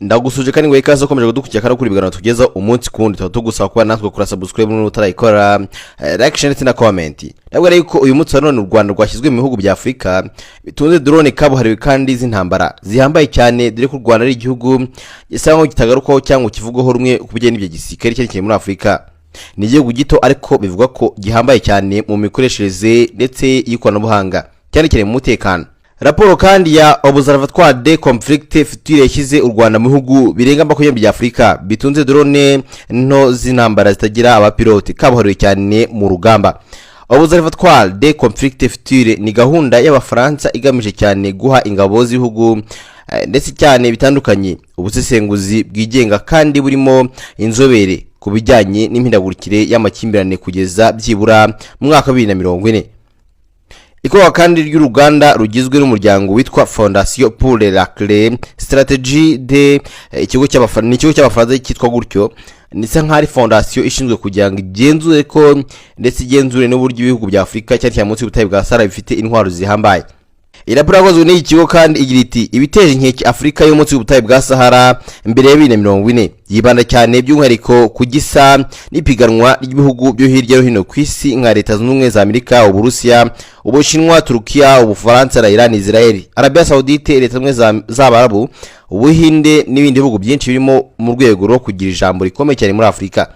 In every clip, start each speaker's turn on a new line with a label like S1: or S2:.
S1: Ndagusuje kandi ngo ikaze ukomeje kudukurikira kandi kuri biganiro tugeza umunsi kundi tugusaba kuba natwe kura subscribe n'utarayikora like share na comment. Nabwo rero ko uyu munsi none u Rwanda rwashyizwe mu bihugu bya Afrika bitunze drone kabuhariwe kandi zintambara zihambaye cyane dore ko u Rwanda ari igihugu gisa nko kitagarukaho cyangwa kivugaho rumwe kubijyanye n'ibyo gisirikare cyane muri Afrika. Ni igihugu gito ariko bivuga ko gihambaye cyane mu mikoreshereze ndetse y'ikoranabuhanga cyane cyane mu mutekano. Raporo kandi ya Observatoire des Conflicts Futurs yashyize u Rwanda mu bihugu birenga 20 bya Afrika bitunze drone nto z'intambara zitagira abapilote kabuhariwe cyane mu rugamba. Observatoire des Conflicts Futurs ni gahunda y'Abafaransa igamije cyane guha ingabo z'ibihugu ndetse cyane bitandukanye ubusesenguzi bwigenga kandi burimo inzobere ku bijyanye n'impindagurikire y'amakimbirane kugeza byibura mu mwaka wa 2040. Ikowa kandi ry'uruganda rugizwe n'umuryango witwa Fondation pour la Stratégie de ikigo cy'Abafaransa cyitwa gutyo nisa nk'ari fondation ishinzwe kugira ngo igenzure ko ndetse igenzure n'uburyo ibihugu bya Afrika cyane cyane munsi y'ubutayu bwa Sahara bifite intwaro zihambaye. Iraporo yakozwe n'iki kigo kandi igira iti ibiteje inkeke Afrika yo munsi y'ubutayu bwa Sahara mbere ya 2040 yibanda cyane by'umwihariko kugisa n'ipiganwa ry'ibihugu byo hirya no hino ku isi nka Leta Zunze Ubumwe za Amerika, Uburusiya, Ubushinwa, Turukiya, Ubufaransa na Iran, Israel, Arabia Saudite, Leta Zunze z'Abarabu, Ubuhinde n'ibindi bihugu byinshi birimo mu rwego rwo kugira ijambo rikomeye cyane muri Afrika.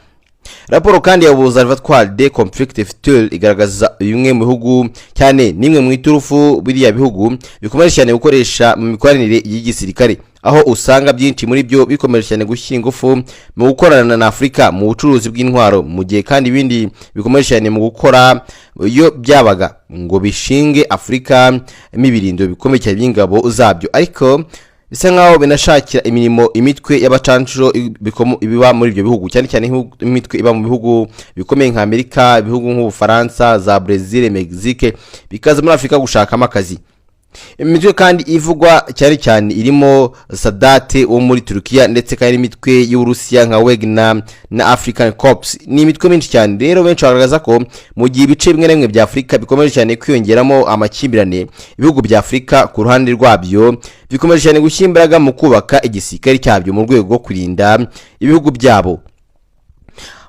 S1: Raporo kandi ya Observatoire des Conflicts Futurs igaragaza bimwe mu bihugu cyane nimwe mu iturufu biriya bihugu bikomeje cyane gukoresha mu mikoranire y'igisirikare, aho usanga byinshi muri byo bikomeje cyane gushyira ingufu mu gukorana na Afrika mu bucuruzi bw'intwaro, mu gihe kandi ibindi bikomeje cyane mu gukora iyo byabaga ngo bishinge Afrika imibirindo bikomeye cyane by'ingabo zabyo, ariko bisa nkaho binashakira imirimo imitwe y'abacancuro ibiba muri ibyo bihugu cyane cyane imitwe iba mu bihugu bikomeye nka Amerika, ibihugu nk'Ubufaransa, za Brazil, Mexique bikaza muri Afrika gushakamo akazi. Imitwe kandi ivugwa cyane cyane irimo Sadate wo muri Turukiya ndetse kandi imitwe y'Urusiya nka Wagner na African Corps. Ni imitwe myinshi cyane rero benshi bagaragaza ko mu gihe ibice bimwe n'imwe bya Afrika bikomeje cyane kwiyongeramo amakimbirane, ibihugu bya Afrika ku ruhande rwabyo bikomeje cyane gushyira mu kubaka igisirikare cyabyo mu rwego rwo kurinda ibihugu byabo.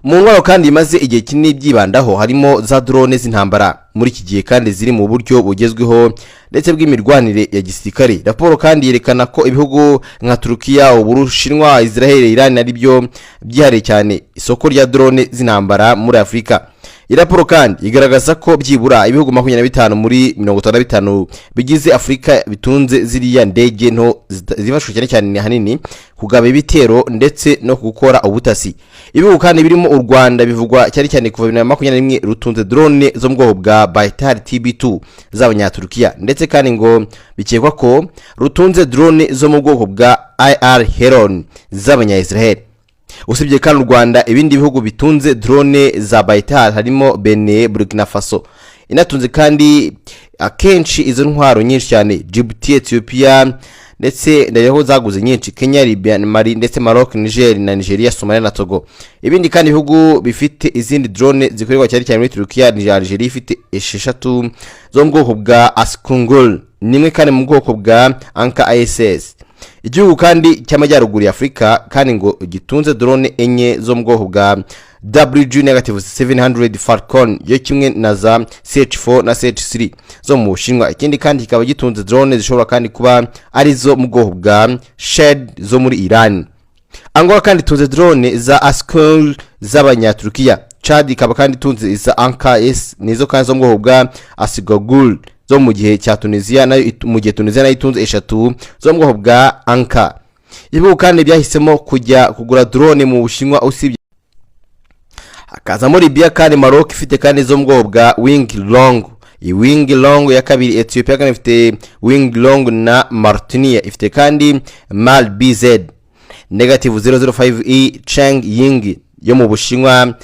S1: Mu ngwaro kandi imaze igihe kinini byibandaho harimo za drone z'intambara muri iki gihe kandi ziri mu buryo bugezweho ndetse bw'imirwanire ya gisirikare. Raporo kandi yerekana ko ibihugu nka Turukiya, Ubushinwa, Israel, Iran ari byo byihariye cyane isoko rya drone z'intambara muri Afrika. Iraporo kandi igaragaza ko byibura ibihugu 25 muri 55 bigize Afrika bitunze ziriya ndege nto zifashwe cyane cyane hanini kugaba ibitero ndetse no gukora ubutasi. Ibihugu kandi birimo u Rwanda bivugwa cyane cyane kuva 2021 rutunze drone zo mu bwoko bwa Baytar TB2 z'Abanyaturukiya ndetse kandi ngo bikekwa ko rutunze drone zo mu bwoko bwa IR Heron z'Abanya-Israel. Usibye kandi u Rwanda ibindi bihugu bitunze drone za Baytar harimo Benin, Burkina Faso. Inatunze kandi akenshi izo ntwaro nyinshi cyane Djibouti, Ethiopia ndetse ndayeho zaguze nyinshi Kenya, Libya, Mali ndetse Maroc, Niger na Nigeria, Somalia na Togo. Ibindi kandi bihugu bifite izindi drone zikorerwa cyane cyane muri Turukiya, Nigeria ifite 6 zo mu bwoko bwa Askungul, nimwe kandi mu bwoko bwa Anka ISS. Igihugu kandi cy'amajyaruguru ya Afrika kandi ngo gitunze drone enye zo mu bwoko bwa WG-700 Falcon yo kimwe na za CH4 na CH3 zo mu Bushinwa. Ikindi kandi kikaba gitunze drone zishobora kandi kuba ari zo mu bwoko bwa Shed zo muri Iran. Angola kandi tunze drone za Askul z'Abanyaturukiya. Chad ikaba kandi tunze za Anka S nizo kandi zo mu bwoko bwa Asigagul zo mu gihe cya Tunisia nayo mu gihe Tunisia nayo itunze 3 zo mu bwoko bwa Anka. Ibihugu kandi byahisemo kujya kugura drone mu Bushinwa usibye akaza muri Libya kandi Maroc ifite kandi zo mu bwoko bwa Wing Long. Wing Long ya kabiri Ethiopia kandi ifite Wing Long na Martinia ifite kandi Mal BZ -005E Chang Ying yo mu Bushinwa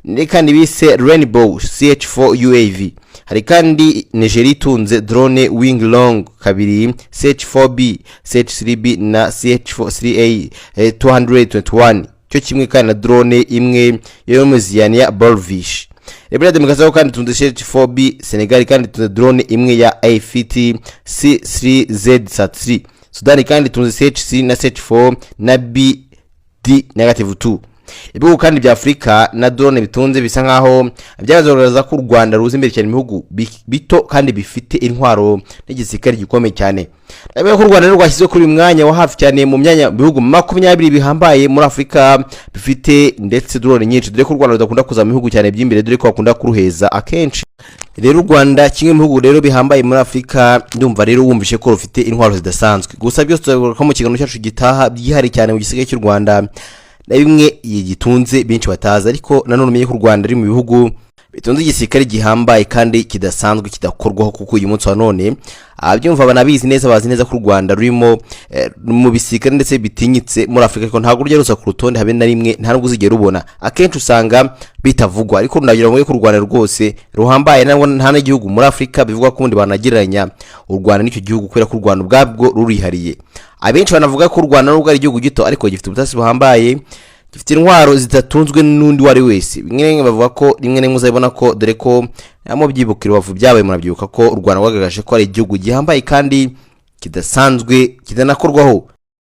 S1: ni kandi bise Rainbow CH4 UAV. Hari kandi Nigeria itunze drone Wing Long kabiri CH4B, CH3B na CH4A 221 cyo kimwe kandi na drone imwe yo mu Ziania Bolvish. Republika Demokarasi kandi itunze CH4B. Senegal kandi itunze drone imwe ya AFT C3Z-3 Sudani kandi itunze CHC na CH4 na BD-2. Ibihugu kandi bya Afrika na drone bitunze bisa nkaho byagaragaza ko u Rwanda ruzi imbere cyane ibihugu bito kandi bifite intwaro n'igisirikare gikomeye cyane. Nabe ko u Rwanda rwashyizwe kuri mwanya wa hafi cyane mu myanya bihugu 20 bihambaye muri Afrika bifite ndetse drone nyinshi, dore ko u Rwanda rudakunda kuza mu bihugu cyane by'imbere, dore ko bakunda kuruheza akenshi. Rero u Rwanda kimwe mu bihugu rero bihambaye muri Afrika, ndumva rero wumvishe ko rufite intwaro zidasanzwe. Gusa byose tuzavuga mu kiganiro cyacu gitaha byihari cyane mu gisigaye cy'u Rwanda na bimwe yigitunze benshi bataza, ariko nanone umenye ko u Rwanda ari mu bihugu bitunze igisirikare gihambaye kandi kidasanzwe kidakorwaho, kuko uyu munsi wa none abyumva banabizi neza, bazi neza ko u Rwanda rurimo mu bisirikare ndetse bitinyitse muri Afrika, ariko ntabwo rujya rusa ku rutonde habe na rimwe, nta nubwo uzigera ubona, akenshi usanga bitavugwa. Ariko nagira ngo ko u Rwanda rwose ruhambaye, nta n'igihugu muri Afrika bivuga ko undi banagiranya u Rwanda n'icyo gihugu, kubera ko u Rwanda ubwabwo rurihariye. Abenshi banavuga ko u Rwanda nubwo ari igihugu gito ariko gifite ubutasi buhambaye, gifite intwaro zidatunzwe n'undi wari wese. Bimwe bavuga ko rimwe n'imwe uzabona ko, dore ko mu byibukiro bavu byabaye murabyibuka ko u Rwanda rwagaragaje ko ari igihugu gihambaye kandi kidasanzwe kidanakorwaho.